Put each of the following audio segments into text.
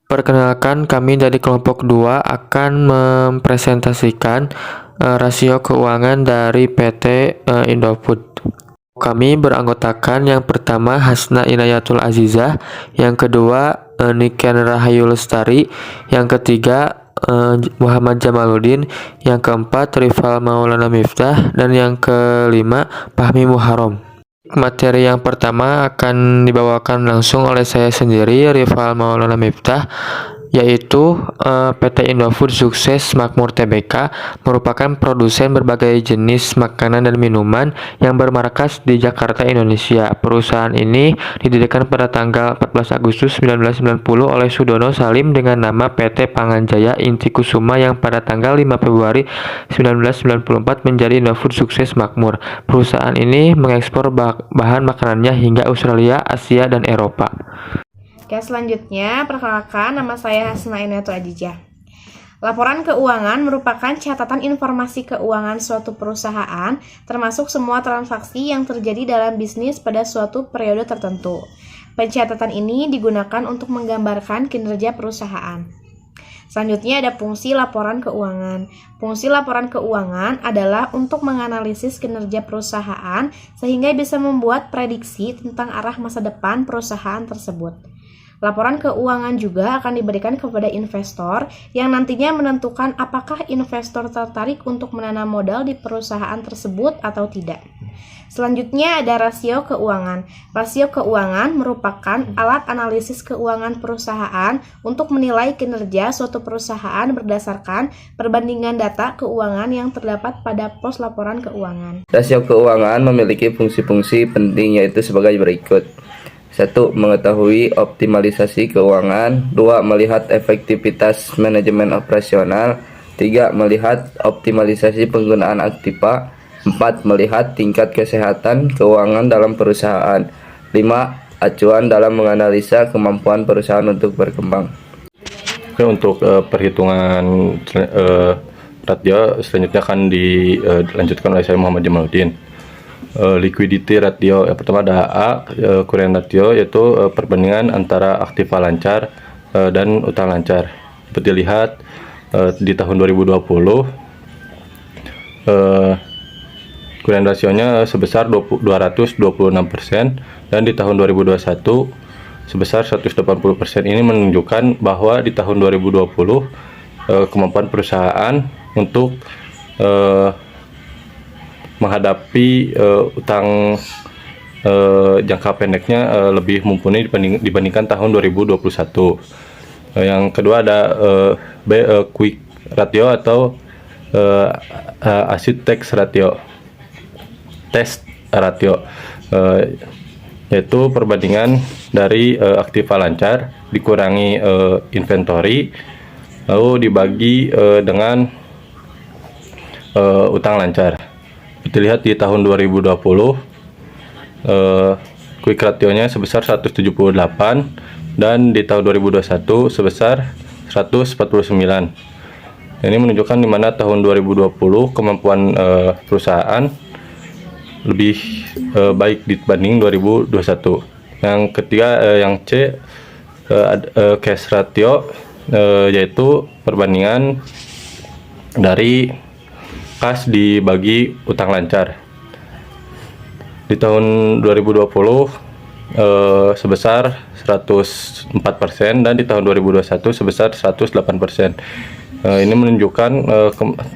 Perkenalkan, kami dari kelompok 2 akan mempresentasikan rasio keuangan dari PT Indofood. Kami beranggotakan yang pertama Hasna Inayatul Azizah, yang kedua Niken Rahayu Lestari, yang ketiga Muhammad Jamaluddin, yang keempat Rival Maulana Miftah, dan yang kelima Fahmi Muharram. Materi yang pertama akan dibawakan langsung oleh saya sendiri, Rival Maulana Miftah, yaitu PT Indofood Sukses Makmur Tbk merupakan produsen berbagai jenis makanan dan minuman yang bermarkas di Jakarta, Indonesia. Perusahaan ini didirikan pada tanggal 14 Agustus 1990 oleh Sudono Salim dengan nama PT Panganjaya Inti Kusuma, yang pada tanggal 5 Februari 1994 menjadi Indofood Sukses Makmur. Perusahaan ini mengekspor bahan makanannya hingga Australia, Asia, dan Eropa. Oke, selanjutnya perkenalkan, nama saya Hasna Inayatul Azizah. Laporan keuangan merupakan catatan informasi keuangan suatu perusahaan, termasuk semua transaksi yang terjadi dalam bisnis pada suatu periode tertentu. Pencatatan ini digunakan untuk menggambarkan kinerja perusahaan. Selanjutnya ada fungsi laporan keuangan. Fungsi laporan keuangan adalah untuk menganalisis kinerja perusahaan sehingga bisa membuat prediksi tentang arah masa depan perusahaan tersebut. Laporan keuangan juga akan diberikan kepada investor yang nantinya menentukan apakah investor tertarik untuk menanam modal di perusahaan tersebut atau tidak. Selanjutnya ada rasio keuangan. Rasio keuangan merupakan alat analisis keuangan perusahaan untuk menilai kinerja suatu perusahaan berdasarkan perbandingan data keuangan yang terdapat pada pos laporan keuangan. Rasio keuangan memiliki fungsi-fungsi penting, yaitu sebagai berikut. 1. Mengetahui optimalisasi keuangan. 2. Melihat efektivitas manajemen operasional. 3. Melihat optimalisasi penggunaan aktiva. 4. Melihat tingkat kesehatan keuangan dalam perusahaan. 5. Acuan dalam menganalisa kemampuan perusahaan untuk berkembang. Oke, untuk perhitungan ratio selanjutnya akan dilanjutkan oleh saya, Muhammad Jamaluddin. Liquidity ratio yang pertama ada A, current ratio, yaitu perbandingan antara aktiva lancar dan utang lancar. Seperti dilihat di tahun 2020 current rasionya sebesar 226% dan di tahun 2021 sebesar 180%. Ini menunjukkan bahwa di tahun 2020 kemampuan perusahaan untuk menghadapi utang jangka pendeknya lebih mumpuni dibandingkan tahun 2021. Yang kedua ada B, quick ratio atau acid test ratio, yaitu perbandingan dari aktiva lancar dikurangi inventory lalu dibagi dengan utang lancar. Dilihat di tahun 2020 quick ratio-nya sebesar 178 dan di tahun 2021 sebesar 149. Ini menunjukkan di mana tahun 2020 kemampuan perusahaan lebih baik dibanding 2021. Yang ketiga yang C, cash ratio, yaitu perbandingan dari kas dibagi utang lancar. Di tahun 2020 sebesar 104% dan di tahun 2021 sebesar 108%. Ini menunjukkan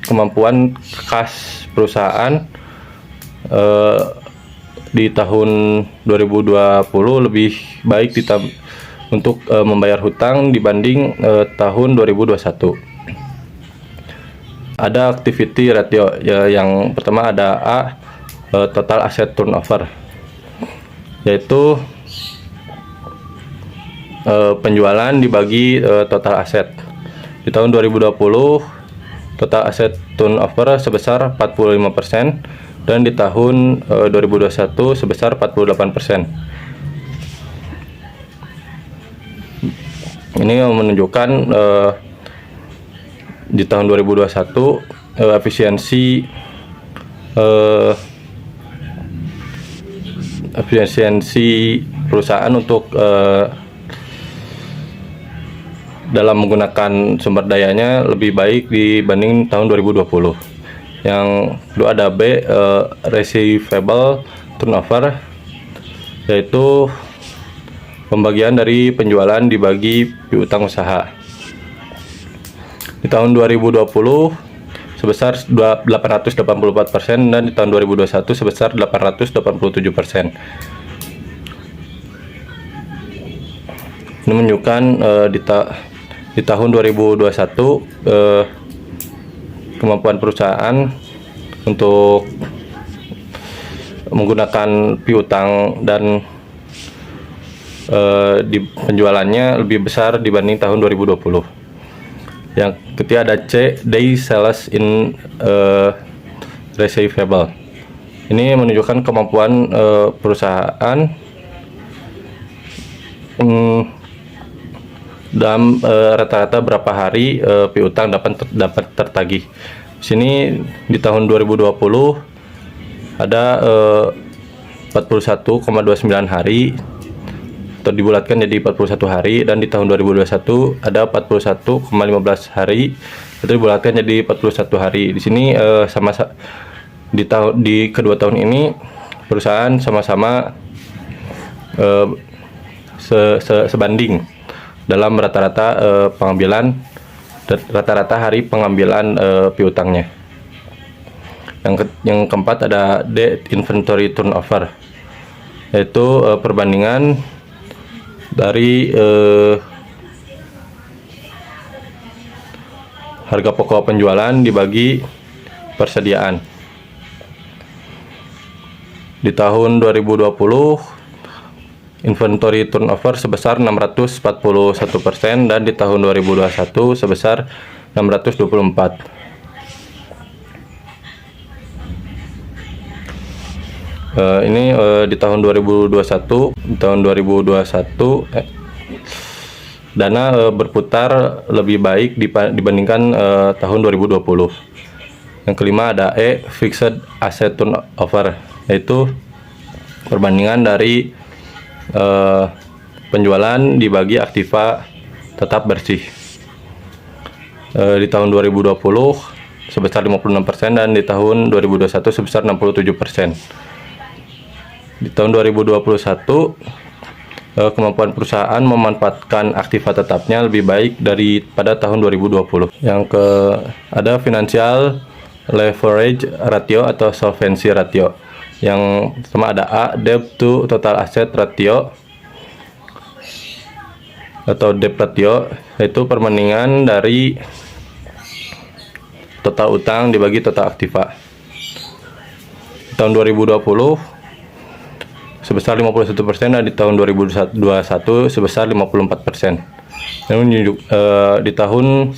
kemampuan kas perusahaan di tahun 2020 lebih baik untuk membayar hutang dibanding tahun 2021. Ada activity ratio, yang pertama ada A, total asset turnover, yaitu penjualan dibagi total aset. Di tahun 2020 total asset turnover sebesar 45% dan di tahun 2021 sebesar 48%. Ini menunjukkan di tahun 2021 efisiensi perusahaan untuk dalam menggunakan sumber dayanya lebih baik dibanding tahun 2020. Yang kedua ada B, receivable turnover, yaitu pembagian dari penjualan dibagi piutang usaha. Di tahun 2020 sebesar 884% dan di tahun 2021 sebesar 887%. Ini menunjukkan di tahun 2021 kemampuan perusahaan untuk menggunakan piutang dan di penjualannya lebih besar dibanding tahun 2020. Yang ketiga ada C, day sales in receivable. Ini menunjukkan kemampuan perusahaan dalam rata-rata berapa hari piutang dapat tertagih. Di sini di tahun 2020 ada 41,29 hari atau dibulatkan jadi 41 hari, dan di tahun 2021 ada 41,15 hari itu dibulatkan jadi 41 hari. Di sini di kedua tahun ini perusahaan sama-sama sebanding dalam rata-rata pengambilan rata-rata hari pengambilan piutangnya. Yang keempat ada D, inventory turnover, yaitu perbandingan dari harga pokok penjualan dibagi persediaan. Di tahun 2020 inventory turnover sebesar 641% dan di tahun 2021 sebesar 624. Ini di tahun 2021 dana berputar lebih baik dibandingkan tahun 2020. Yang kelima ada E, fixed asset turnover, yaitu perbandingan dari penjualan dibagi aktiva tetap bersih. Di tahun 2020 sebesar 56% dan di tahun 2021 sebesar 67%. Di tahun 2021 kemampuan perusahaan memanfaatkan aktiva tetapnya lebih baik daripada tahun 2020. Ada financial leverage ratio atau solvency ratio. Yang pertama ada A, debt to total asset ratio atau debt ratio, yaitu perbandingan dari total utang dibagi total aktiva. Tahun 2020 sebesar 51% dan di tahun 2021 sebesar 54%. Namun di tahun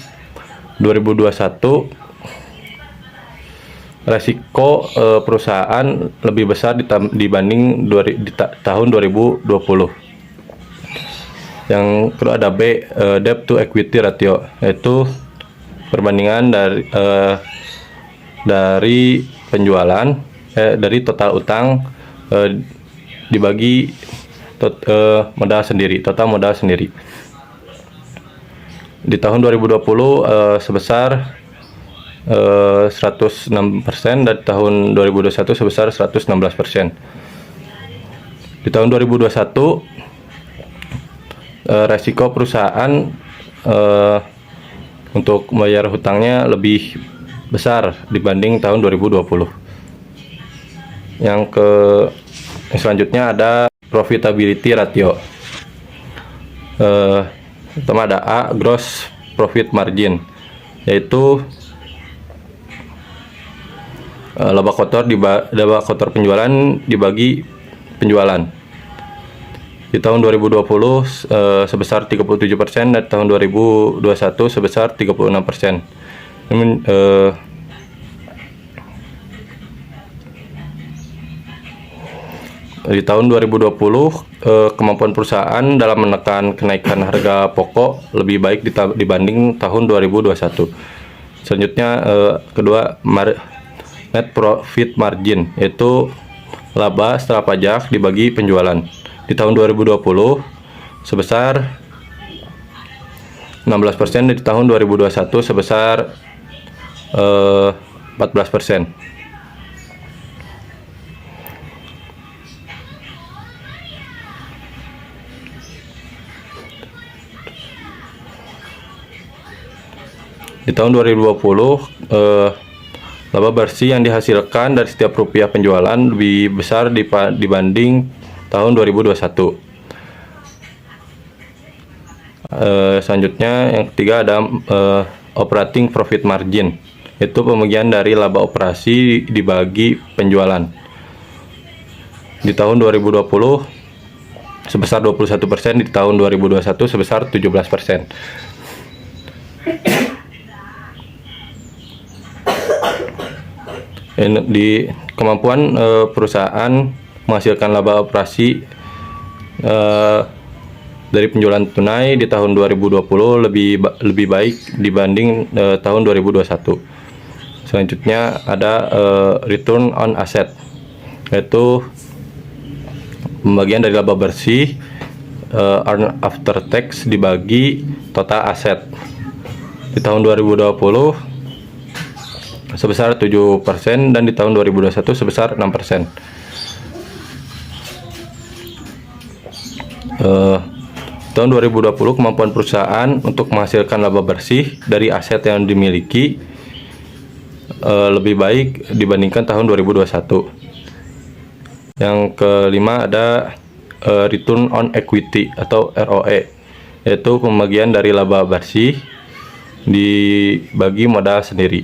2021 resiko perusahaan lebih besar dibanding tahun 2020. Yang kedua ada B, debt to equity ratio, yaitu perbandingan dari penjualan dari total utang dibagi modal sendiri, total modal sendiri. Di tahun 2020 sebesar 106% dan di tahun 2021 sebesar 116%. Di tahun 2021 resiko perusahaan untuk membayar hutangnya lebih besar dibanding tahun 2020. Yang selanjutnya ada profitability ratio. Pertama ada A, gross profit margin, yaitu laba kotor penjualan dibagi penjualan. Di tahun 2020 sebesar 37% dan tahun 2021 sebesar 36%. Di tahun 2020 kemampuan perusahaan dalam menekan kenaikan harga pokok lebih baik dibanding tahun 2021. Selanjutnya kedua net profit margin, yaitu laba setelah pajak dibagi penjualan. Di tahun 2020 sebesar 16% di tahun 2021 sebesar 14%. Di tahun 2020, laba bersih yang dihasilkan dari setiap rupiah penjualan lebih besar dibanding tahun 2021. Selanjutnya yang ketiga ada operating profit margin, yaitu pembagian dari laba operasi dibagi penjualan. Di tahun 2020 sebesar 21%, di tahun 2021 sebesar 17%. Di kemampuan perusahaan menghasilkan laba operasi dari penjualan tunai di tahun 2020 lebih baik dibanding tahun 2021. Selanjutnya ada return on asset, yaitu pembagian dari laba bersih earn after tax dibagi total aset. Di tahun 2020 sebesar 7% dan di tahun 2021 sebesar 6%. Tahun 2020 kemampuan perusahaan untuk menghasilkan laba bersih dari aset yang dimiliki lebih baik dibandingkan tahun 2021. Yang kelima ada return on equity atau ROE, yaitu pembagian dari laba bersih dibagi modal sendiri.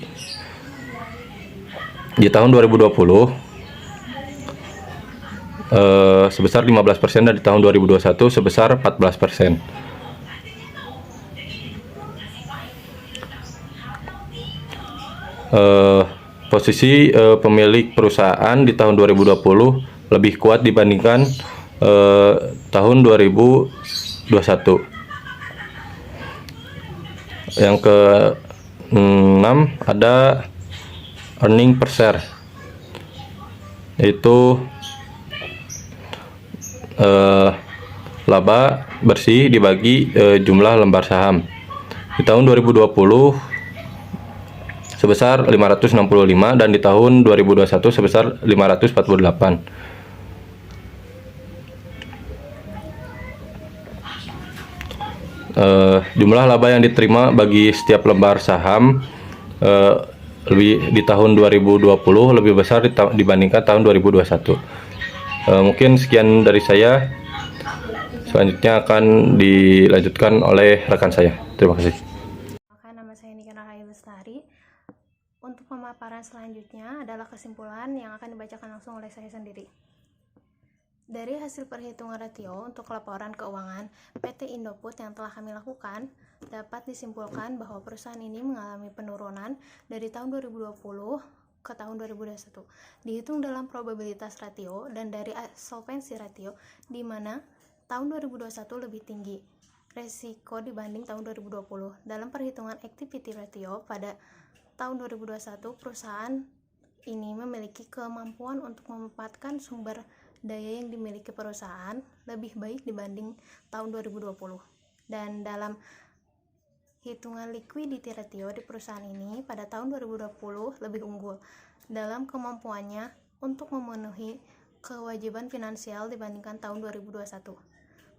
Di tahun 2020 sebesar 15% dan di tahun 2021 sebesar 14%. Posisi pemilik perusahaan di tahun 2020 lebih kuat dibandingkan tahun 2021. Yang ke-6 ada earning per share, yaitu laba bersih dibagi jumlah lembar saham. Di tahun 2020 sebesar 565 dan di tahun 2021 sebesar 548. Jumlah laba yang diterima bagi setiap lembar saham di tahun 2020 lebih besar dibandingkan tahun 2021. Mungkin sekian dari saya. Selanjutnya akan dilanjutkan oleh rekan saya. Terima kasih. Nama saya Nika Rahayu Lestari. Untuk pemaparan selanjutnya adalah kesimpulan yang akan dibacakan langsung oleh saya sendiri. Dari hasil perhitungan rasio untuk laporan keuangan PT Indofood yang telah kami lakukan, dapat disimpulkan bahwa perusahaan ini mengalami penurunan dari tahun 2020 ke tahun 2021. Dihitung dalam probabilitas ratio dan dari solvency ratio, di mana tahun 2021 lebih tinggi resiko dibanding tahun 2020. Dalam perhitungan activity ratio pada tahun 2021, perusahaan ini memiliki kemampuan untuk memanfaatkan sumber daya yang dimiliki perusahaan lebih baik dibanding tahun 2020. Dan dalam hitungan liquidity ratio di perusahaan ini pada tahun 2020 lebih unggul dalam kemampuannya untuk memenuhi kewajiban finansial dibandingkan tahun 2021.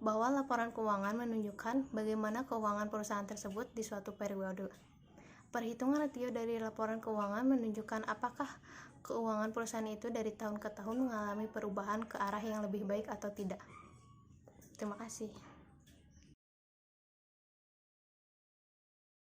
Bahwa laporan keuangan menunjukkan bagaimana keuangan perusahaan tersebut di suatu periode. Perhitungan rasio dari laporan keuangan menunjukkan apakah keuangan perusahaan itu dari tahun ke tahun mengalami perubahan ke arah yang lebih baik atau tidak. Terima kasih.